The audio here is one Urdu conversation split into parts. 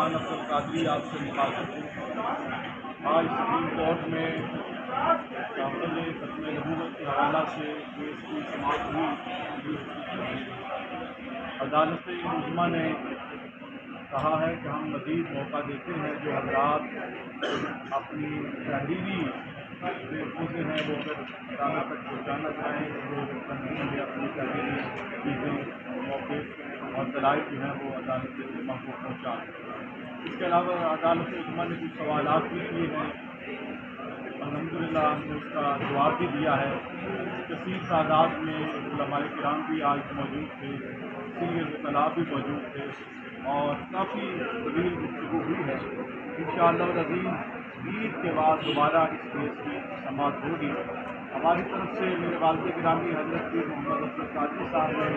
عثمان افضل قادری آپ سے مخاطب ہوں۔ آج سپریم کورٹ میں تحفظ ختم نبوت کے حوالہ سے کیس کی سماعت ہوئی۔ عدالت عظمیٰ نے کہا ہے کہ ہم مزید موقع دیتے ہیں جو حضرات اپنی تحریری محفوظیں ہیں وہ اگر عدالت تک پہنچانا چاہیں تو وہ تنظیم میں اپنی تحریری چیزیں موقع اور دلائل جو ہیں وہ عدالت عظمیٰ کو پہنچائیں۔ اس کے علاوہ عدالت عظمیٰ نے کچھ سوالات بھی کیے ہیں، الحمدللہ ہم نے اس کا جواب بھی دیا ہے۔ کثیر تعداد میں علماء کرام بھی آج موجود تھے، سینئر وکلاء بھی موجود تھے اور کافی طویل گفتگو ہوئی ہے۔ انشاءاللہ العزیز عید کے بعد دوبارہ اس کیس کی سماعت ہوگی۔ ہماری طرف سے میرے والد گرامی حضرت پیر محمد افضل قادری صاحب نے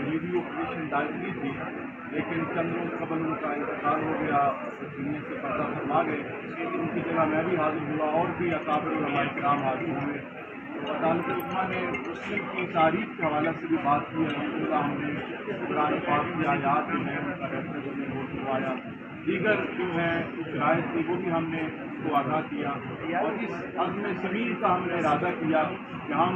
ریویو پٹیشن دائر کی تھی، لیکن چند روز قبل ان کا انتقال ہو گیا، دنیا سے پردہ فرما گئے۔ ان کی جگہ میں بھی حاضر ہوا اور بھی اکابر علماء کرام حاضر ہوئے۔ عدالت عظمیٰ نے مسلم کی تاریخ کے حوالے سے بھی بات کی۔ الحمدللہ ہم نے قرآن پاک کی آیات جو ہیں ان کا ریفرنس ہمیں نوٹ کروایا، دیگر جو ہیں کچھ رائے تھی وہ بھی ہم نے اس کو آگاہ کیا، اور اس عزم سمیر کا ہم نے ارادہ کیا کہ ہم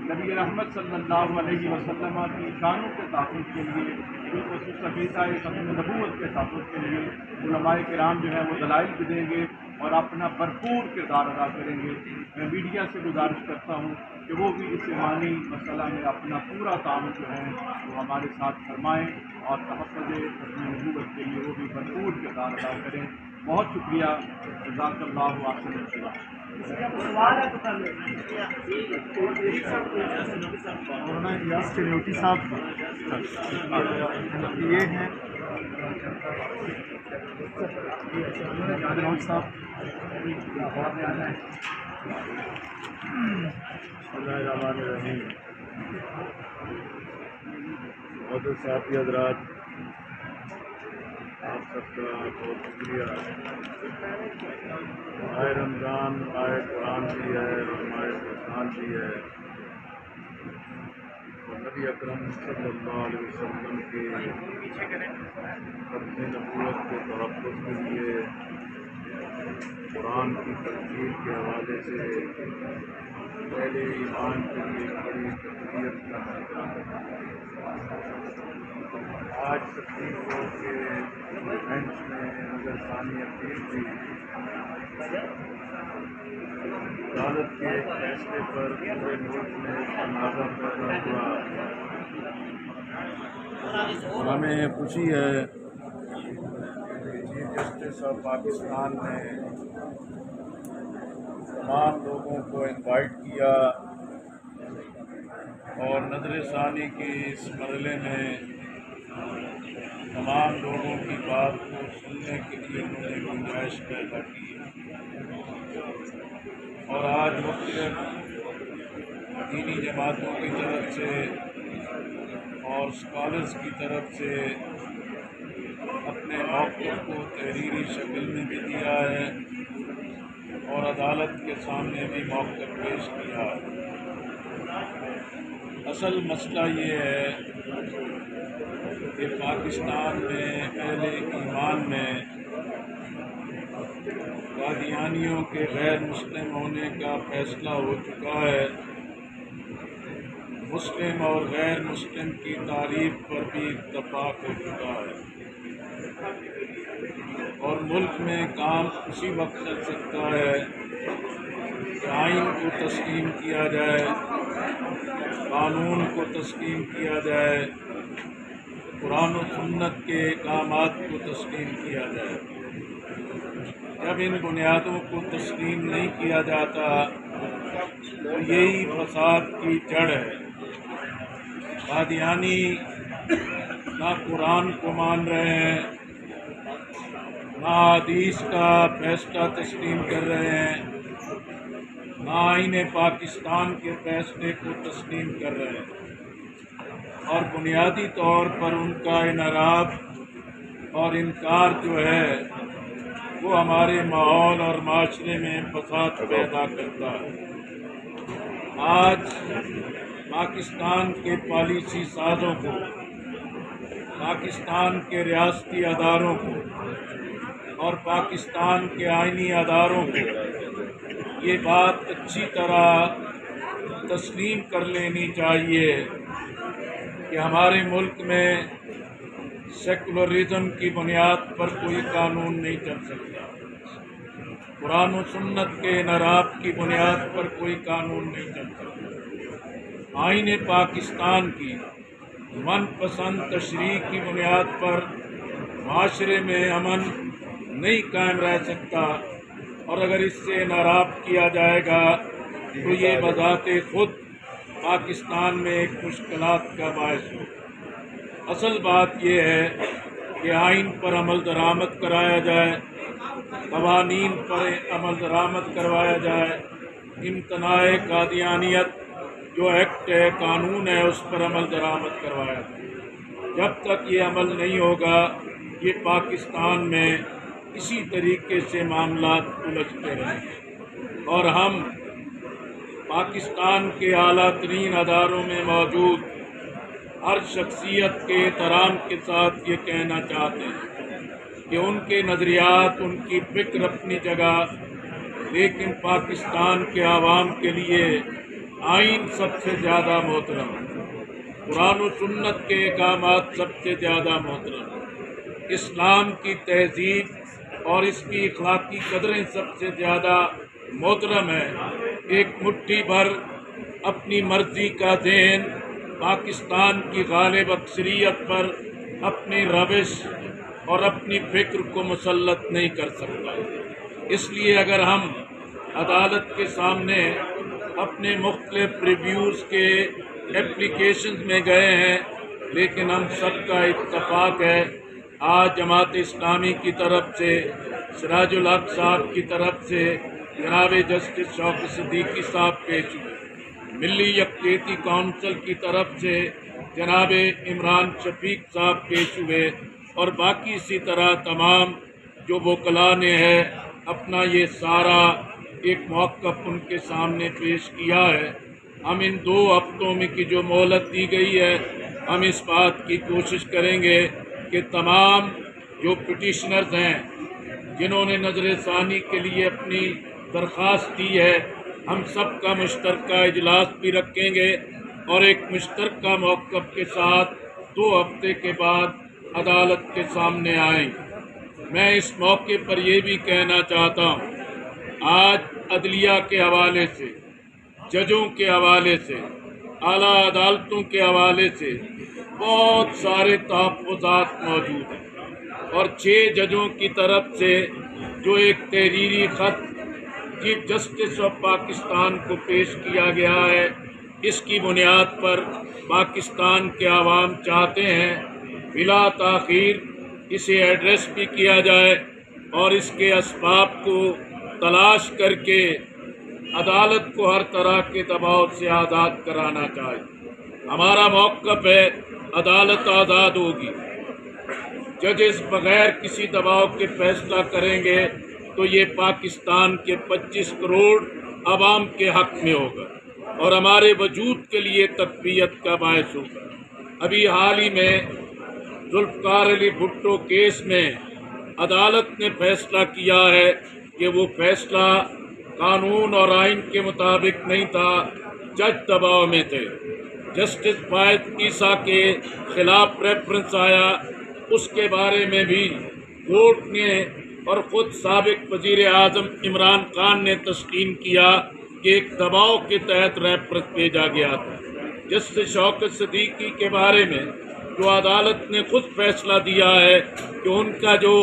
نبی رحمت صلی اللہ علیہ وسلم کی شانوں کے تحفظ کے لیے، بالخصوص عقیدہ ختم نبوت کے تحفظ کے لیے علماء کرام جو ہیں وہ دلائل بھی دیں گے اور اپنا بھرپور کردار ادا کریں گے۔ میں میڈیا سے گزارش کرتا ہوں کہ وہ بھی اس ایمانی مسئلہ میں اپنا پورا تعاون جو ہے وہ ہمارے ساتھ فرمائیں اور تحفظ ختم نبوت کے لیے وہ بھی بھرپور کردار ادا کریں۔ بہت شکریہ، جزاک اللہ احسن الجزاء۔ مولانا الیاس چنوٹی صاحب یہ ہیں، صاحب بسم اللہ الرحمن الرحیم۔ محترم صحافی حضرات، آپ سب کا بہت شکریہ۔ ماہ رمضان ماہ قرآن بھی ہے اور ماہ قرآن بھی ہے، اور نبی اکرم صلی اللہ علیہ وسلم کے ختم نبوت کے تحفظ کے لیے قرآن کی تفسیر کے حوالے سے پہلے ایمان کے لیے بڑی تقویت کا مسئلہ آج سپریم کورٹ کے بینچ میں نظر ثانی اپیل ہوئی۔ عدالت کے فیصلے پر پورے ملک میں تنازع پیدا ہوا، اور ہمیں خوشی ہے کہ چیف جسٹس آف پاکستان نے تمام لوگوں کو انوائٹ کیا اور نظر ثانی کی اس مرحلے میں تمام لوگوں کی بات کو سننے کے لیے انہوں نے گنجائش پیدا کی، اور آج مختلف دینی جماعتوں کی طرف سے اور اسکالرس کی طرف سے اپنے موقف کو تحریری شکل میں بھی دیا ہے اور عدالت کے سامنے بھی موقف پیش کیا۔ اصل مسئلہ یہ ہے کہ پاکستان میں اہل ایمان میں قادیانیوں کے غیر مسلم ہونے کا فیصلہ ہو چکا ہے، مسلم اور غیر مسلم کی تعریف پر بھی اتفاق ہو چکا ہے، اور ملک میں کام اسی وقت چل سکتا ہے کہ آئین کو تسلیم کیا جائے، قانون کو تسلیم کیا جائے، قرآن و سنت کے احکامات کو تسلیم کیا جائے۔ جب ان بنیادوں کو تسلیم نہیں کیا جاتا تو یہی فساد کی جڑ ہے۔ قادیانی نہ قرآن کو مان رہے ہیں، نہ حدیث کا فیصلہ تسلیم کر رہے ہیں، نہ آئین پاکستان کے فیصلے کو تسلیم کر رہے ہیں، اور بنیادی طور پر ان کا انحراف اور انکار جو ہے وہ ہمارے ماحول اور معاشرے میں فساد پیدا کرتا ہے۔ آج پاکستان کے پالیسی سازوں کو، پاکستان کے ریاستی اداروں کو اور پاکستان کے آئینی اداروں کو یہ بات اچھی طرح تسلیم کر لینی چاہیے کہ ہمارے ملک میں سیکولرزم کی بنیاد پر کوئی قانون نہیں چل سکتا، قرآن و سنت کے انحراف کی بنیاد پر کوئی قانون نہیں چل سکتا، آئین پاکستان کی من پسند تشریح کی بنیاد پر معاشرے میں امن نہیں قائم رہ سکتا، اور اگر اس سے انحراف کیا جائے گا تو یہ بذات خود پاکستان میں ایک مشکلات کا باعث ہو۔ اصل بات یہ ہے کہ آئین پر عمل درآمد کرایا جائے، قوانین پر عمل درآمد کروایا جائے، امتناع قادیانیت جو ایکٹ ہے، قانون ہے، اس پر عمل درآمد کروایا جائے۔ جب تک یہ عمل نہیں ہوگا یہ پاکستان میں اسی طریقے سے معاملات الجھتے رہیں گے، اور ہم پاکستان کے اعلیٰ ترین اداروں میں موجود ہر شخصیت کے احترام کے ساتھ یہ کہنا چاہتے ہیں کہ ان کے نظریات، ان کی فکر اپنی جگہ، لیکن پاکستان کے عوام کے لیے آئین سب سے زیادہ محترم ہے، قرآن و سنت کے احکامات سب سے زیادہ محترم ہے، اسلام کی تہذیب اور اس کی اخلاقی قدریں سب سے زیادہ محترم ہے۔ ایک مٹھی بھر اپنی مرضی کا ذہن پاکستان کی غالب اکثریت پر اپنی روش اور اپنی فکر کو مسلط نہیں کر سکتا۔ اس لیے اگر ہم عدالت کے سامنے اپنے مختلف ریویوز کے اپلیکیشنز میں گئے ہیں، لیکن ہم سب کا اتفاق ہے آج جماعت اسلامی کی طرف سے، سراج الحق صاحب کی طرف سے جناب جسٹس شوکت صدیقی صاحب پیش ہوئے، ملی یکجہتی کونسل کی طرف سے جناب عمران شفیق صاحب پیش ہوئے، اور باقی اسی طرح تمام جو وکلاء نے ہے اپنا یہ سارا ایک موقف ان کے سامنے پیش کیا ہے۔ ہم ان 2 ہفتوں میں کی جو مہلت دی گئی ہے، ہم اس بات کی کوشش کریں گے کہ تمام جو پٹیشنرز ہیں جنہوں نے نظر ثانی کے لیے اپنی درخواست دی ہے، ہم سب کا مشترکہ اجلاس بھی رکھیں گے اور ایک مشترکہ موقف کے ساتھ 2 ہفتے کے بعد عدالت کے سامنے آئیں گے۔ میں اس موقع پر یہ بھی کہنا چاہتا ہوں، آج عدلیہ کے حوالے سے، ججوں کے حوالے سے، اعلیٰ عدالتوں کے حوالے سے بہت سارے تحفظات موجود ہیں، اور 6 ججوں کی طرف سے جو ایک تحریری خط چیف جسٹس آف پاکستان کو پیش کیا گیا ہے، اس کی بنیاد پر پاکستان کے عوام چاہتے ہیں بلا تاخیر اسے ایڈریس بھی کیا جائے اور اس کے اسباب کو تلاش کر کے عدالت کو ہر طرح کے دباؤ سے آزاد کرانا چاہیے۔ ہمارا موقف ہے عدالت آزاد ہوگی، ججز بغیر کسی دباؤ کے فیصلہ کریں گے تو یہ پاکستان کے 25 کروڑ عوام کے حق میں ہوگا اور ہمارے وجود کے لیے تقویت کا باعث ہوگا۔ ابھی حال ہی میں ذوالفقار علی بھٹو کیس میں عدالت نے فیصلہ کیا ہے کہ وہ فیصلہ قانون اور آئین کے مطابق نہیں تھا، جج دباؤ میں تھے۔ جسٹس فائز عیسیٰ کے خلاف ریفرنس آیا، اس کے بارے میں بھی کورٹ نے اور خود سابق وزیر اعظم عمران خان نے تسلیم کیا کہ ایک دباؤ کے تحت ریفرنس بھیجا گیا تھا۔ جسٹس شوکت صدیقی کے بارے میں جو عدالت نے خود فیصلہ دیا ہے کہ ان کا جو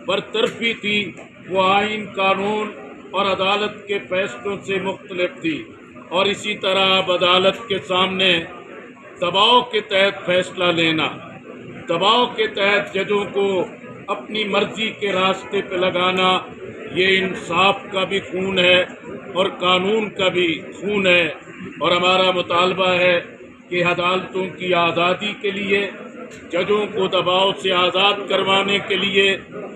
برطرفی تھی وہ آئین، قانون اور عدالت کے فیصلوں سے مختلف تھی، اور اسی طرح اب عدالت کے سامنے دباؤ کے تحت فیصلہ لینا، دباؤ کے تحت ججوں کو اپنی مرضی کے راستے پہ لگانا، یہ انصاف کا بھی خون ہے اور قانون کا بھی خون ہے، اور ہمارا مطالبہ ہے کہ عدالتوں کی آزادی کے لیے، ججوں کو دباؤ سے آزاد کروانے کے لیے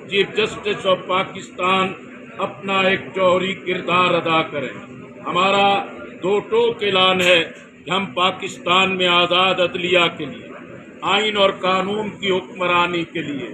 چیف جسٹس آف پاکستان اپنا ایک جوہری کردار ادا کریں۔ ہمارا 2 ٹوک اعلان ہے کہ ہم پاکستان میں آزاد عدلیہ کے لیے، آئین اور قانون کی حکمرانی کے لیے